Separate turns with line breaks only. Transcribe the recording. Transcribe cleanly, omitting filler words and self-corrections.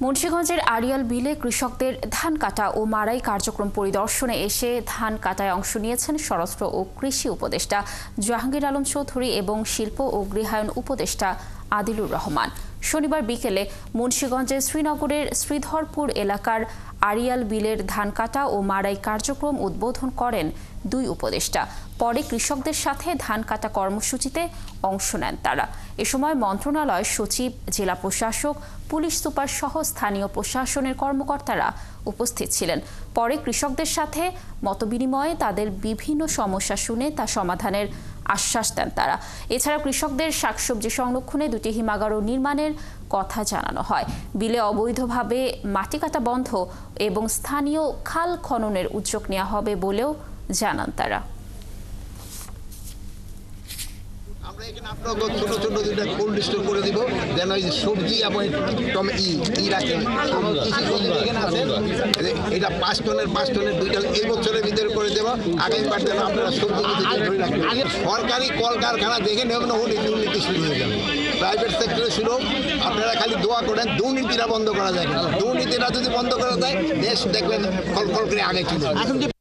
মুন্সিগঞ্জের আড়িয়াল বিলে কৃষকদের ধান কাটা ও মাড়াই কার্যক্রম পরিদর্শনে এসে ধান কাটায় অংশ নিয়েছেন স্বরাষ্ট্র ও কৃষি উপদেষ্টা জাহাঙ্গীর আলম চৌধুরী এবং শিল্প ও গৃহায়ণ উপদেষ্টা আদিলুর রহমান। শনিবার বিকেলে মুন্সিগঞ্জের শ্রীনগরের শ্রীধরপুর এলাকার আড়িয়াল বিলের ধান কাটা ও মাড়াই কার্যক্রম উদ্বোধন করেন দুই উপদেষ্টা। পরে কৃষকদের সাথে ধান কাটা কর্মসূচিতে অংশ নেন তারা। এ সময় মন্ত্রণালয় সচিব, জেলা প্রশাসক, পুলিশ সুপার সহ স্থানীয় প্রশাসনের কর্মকর্তারা উপস্থিত ছিলেন। পরে কৃষকদের সাথে মতবিনিময়ে তাদের বিভিন্ন সমস্যা শুনে তা সমাধানের আশ্বাস দেন তারা। এছাড়া কৃষকদের শাকসবজি সংরক্ষণে দুটি হিমাগারও নির্মাণের কথা জানানো হয়। বিলে অবৈধভাবে মাটি কাটা বন্ধ এবং স্থানীয় খাল খননের উদ্যোগ নেওয়া হবে বলেও জানান তারা।
আমরা এখানে আপনাকে ছোট ছোট দুইটা কোল্ড স্টোর করে দিব, যেন ওই সবজি এবং রাখেন এখানে আছে। এটা 5 টনের দুইটা এই বছরের ভিতরে করে দেবো। আগামীবার যেন আপনারা সবজি ধরে রাখেন। সরকারি কলকারখানা দেখে নেবেন, দুর্নীতি শুরু হয়ে যাবে। প্রাইভেট সেক্টরে শুরু, আপনারা খালি দোয়া করেন দুর্নীতিটা বন্ধ করা যায়। দুর্নীতিটা যদি বন্ধ করা যায়, দেশ দেখবেন ফল করে আগে চলে।